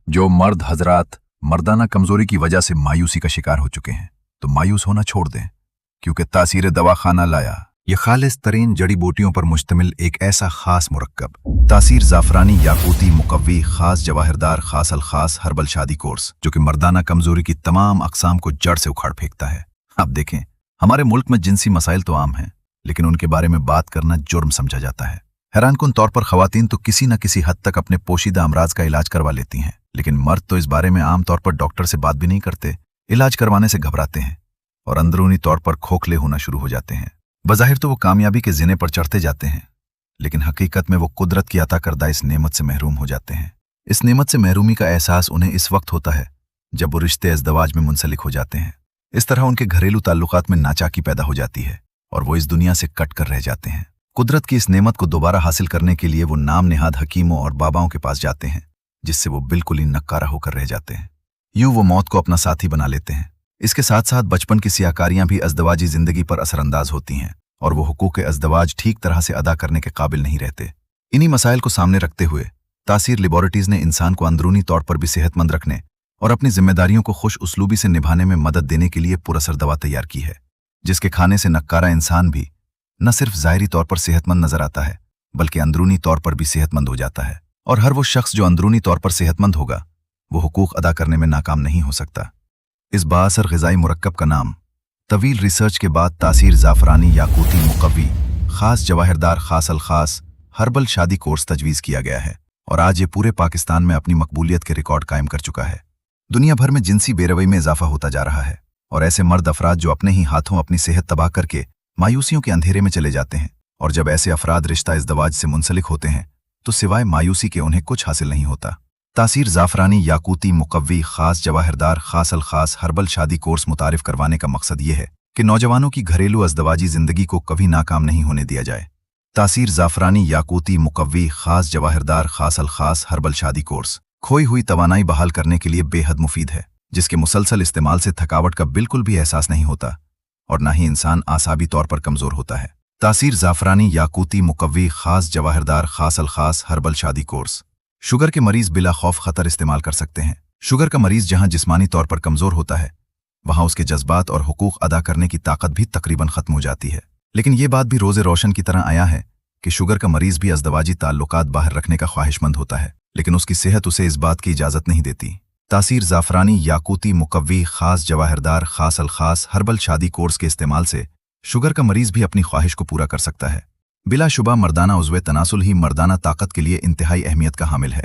जो मर्द हजरात मर्दाना कमजोरी की वजह से मायूसी का शिकार हो चुके हैं तो मायूस होना छोड़ दें, क्योंकि तासीर दवाखाना लाया यह खालिस तरीन जड़ी बूटियों पर मुश्तमिल एक ऐसा खास मुरक्कब तासीर जाफरानी याकूती मुकव्वी खास जवाहरदार खास अलखास हर्बल शादी कोर्स, जो कि मर्दाना कमजोरी की तमाम अकसाम को जड़ से उखाड़ फेंकता है। आप देखें, हमारे मुल्क में जिनसी मसाइल तो आम हैं, लेकिन उनके बारे में बात करना जुर्म समझा जाता है। हैरानकुन तौर पर खवातीन तो किसी न किसी हद तक अपने पोशीदा अमराज का इलाज करवा लेती हैं, लेकिन मर्द तो इस बारे में आमतौर पर डॉक्टर से बात भी नहीं करते, इलाज करवाने से घबराते हैं और अंदरूनी तौर पर खोखले होना शुरू हो जाते हैं। बज़ाहिर तो वो कामयाबी के ज़िने पर चढ़ते जाते हैं, लेकिन हकीकत में वो कुदरत की अता करदा इस नेमत से महरूम हो जाते हैं। इस नेमत से महरूमी का एहसास उन्हें इस वक्त होता है जब वो रिश्ते अज़दवाज में मुंसलिक हो जाते हैं। इस तरह उनके घरेलू ताल्लुकात में नाचाकी पैदा हो जाती है और वो इस दुनिया से कट कर रह जाते हैं। कुदरत की इस नेमत को दोबारा हासिल करने के लिए वो नाम नेहाद हकीमों और बाबाओं के पास जाते हैं, जिससे वो बिल्कुल ही नक्कारा होकर रह जाते हैं। यूं वो मौत को अपना साथी बना लेते हैं। इसके साथ साथ बचपन की सियाकारियां भी अज़दवाजी जिंदगी पर असरअंदाज होती हैं और वो हुकूक अज़दवाज ठीक तरह से अदा करने के काबिल नहीं रहते। इन्हीं मसाइल को सामने रखते हुए तासीर लेबॉरेटरीज ने इंसान को अंदरूनी तौर पर भी सेहतमंद रखने और अपनी जिम्मेदारियों को खुश उसलूबी से निभाने में मदद देने के लिए पुरअसर दवा तैयार की है, जिसके खाने से नक्कारा इंसान भी न सिर्फ ज़ाहिरी तौर पर सेहतमंद नजर आता है, बल्कि अंदरूनी तौर पर भी सेहतमंद हो जाता है। और हर वो शख्स जो अंदरूनी तौर पर सेहतमंद होगा वो हुकूक अदा करने में नाकाम नहीं हो सकता। इस बाअसर ग़िज़ाई मुरक्कब का नाम तवील रिसर्च के बाद तासीर जाफरानी याकूती मुकव्वी खास जवाहरदार खास अलखास हर्बल शादी कोर्स तजवीज़ किया गया है और आज ये पूरे पाकिस्तान में अपनी मकबूलियत के रिकॉर्ड कायम कर चुका है। दुनिया भर में जिनसी बेरवई में इजाफा होता जा रहा है और ऐसे मर्द अफराद जो अपने ही हाथों अपनी सेहत तबाह करके मायूसियों के अंधेरे में चले जाते हैं, और जब ऐसे अफराद रिश्ता इज़दवाज से मुंसलिक होते हैं तो सिवाय मायूसी के उन्हें कुछ हासिल नहीं होता। तासीर जाफरानी याकूती मुकव्वी खास जवाहरदार खास अलखास हर्बल शादी कोर्स मुतारिफ करवाने का मकसद ये है कि नौजवानों की घरेलू अज़दवाजी जिंदगी को कभी नाकाम नहीं होने दिया जाए। तासीर जाफरानी याकूती मुकव्वी खास जवाहरदार खास अलखास हर्बल शादी कोर्स खोई हुई तवानाई बहाल करने के लिए बेहद मुफीद है, जिसके मुसलसल इस्तेमाल से थकावट का बिल्कुल भी एहसास नहीं होता और न ही इंसान आसाबी तौर पर कमजोर होता है। तासीर जाफरानी याकूती मुकव्वी खास जवाहरदार खास अलखास हर्बल शादी कोर्स शुगर के मरीज बिला खौफ खतर इस्तेमाल कर सकते हैं। शुगर का मरीज जहां जिस्मानी तौर पर कमजोर होता है, वहां उसके जज्बात और हुकूक अदा करने की ताकत भी तकरीबन खत्म हो जाती है। लेकिन ये बात भी रोज़े रोशन की तरह आया है कि शुगर का मरीज भी अज़दवाजी ताल्लुकात बाहर रखने का ख्वाहिशमंद होता है, लेकिन उसकी सेहत उसे इस बात की इजाज़त नहीं देती। तासीर जाफरानी याकूती मुकव्वी खास जवाहरदार खास अलखास हर्बल शादी कोर्स के इस्तेमाल से शुगर का मरीज भी अपनी ख्वाहिश को पूरा कर सकता है। बिलाशुबा मर्दाना उज़्वे तनासुल ही मर्दाना ताकत के लिए इंतहाई अहमियत का हामिल है।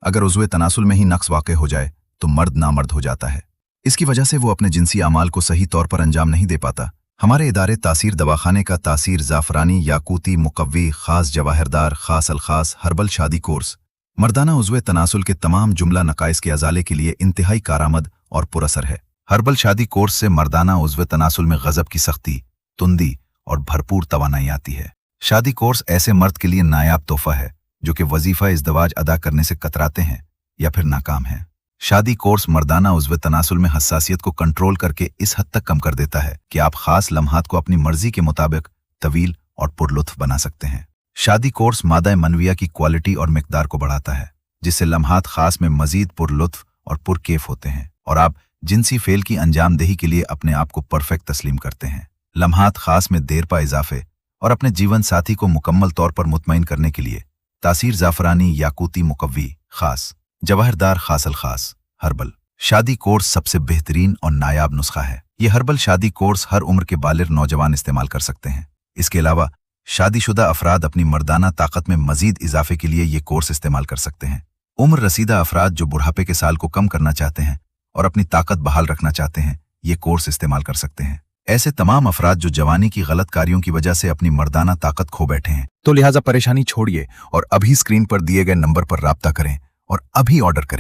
अगर उज़्वे तनासुल में ही नक्स वाक़ हो जाए तो मर्द नामर्द हो जाता है। इसकी वजह से वो अपने जिनसी अमाल को सही तौर पर अंजाम नहीं दे पाता। हमारे इदारे तासीर दवाखाने का तासीर जाफरानी याकूती मुकव्वी खास जवाहरदार खास अलखास हर्बल शादी कोर्स मर्दाना उज़्वे तनासुल के तमाम जुमला नकाइस के अजाले के लिए इंतहाई कारआमद और पुरअसर है। हर्बल शादी कोर्स से मर्दाना उज़्वे तनासुल में गज़ब की सख्ती, तुंदी और भरपूर तवानाई आती है। शादी कोर्स ऐसे मर्द के लिए नायाब तोहफा है जो कि वजीफा इज़दवाज अदा करने से कतराते हैं या फिर नाकाम हैं। शादी कोर्स मर्दाना उज़्वे तनासुल में हसासियत को कंट्रोल करके इस हद तक कम कर देता है कि आप खास लम्हात को अपनी मर्जी के मुताबिक तवील और पुरलुत्फ बना सकते हैं। शादी कोर्स मादा मनविया की क्वालिटी और मिकदार को बढ़ाता है, जिससे लम्हात खास में मजीद पुरलुत्फ और पुरकेफ होते हैं और आप जिनसी फेल की अंजामदेही के लिए अपने आप को परफेक्ट तस्लीम करते हैं। लम्हात खास में देर पा इजाफे और अपने जीवन साथी को मुकम्मल तौर पर मुतमईन करने के लिए तासीर जाफरानी याकूती मुकव्वी खास जवाहरदार खास अलखास हर्बल शादी कोर्स सबसे बेहतरीन और नायाब नुस्खा है। ये हर्बल शादी कोर्स हर उम्र के बालिग नौजवान इस्तेमाल कर सकते हैं। इसके अलावा शादीशुदा अफराद अपनी मर्दाना ताकत में मजीद इजाफे के लिए ये कोर्स इस्तेमाल कर सकते हैं। उम्र रसीदा अफराद जो बुढ़ापे के साल को कम करना चाहते हैं और अपनी ताकत बहाल रखना चाहते हैं, ये कोर्स इस्तेमाल कर सकते हैं। ऐसे तमाम अफराद जो जवानी की गलत कार्यों की वजह से अपनी मर्दाना ताकत खो बैठे हैं, तो लिहाजा परेशानी छोड़िए और अभी स्क्रीन पर दिए गए नंबर पर राब्ता करें और अभी ऑर्डर करें।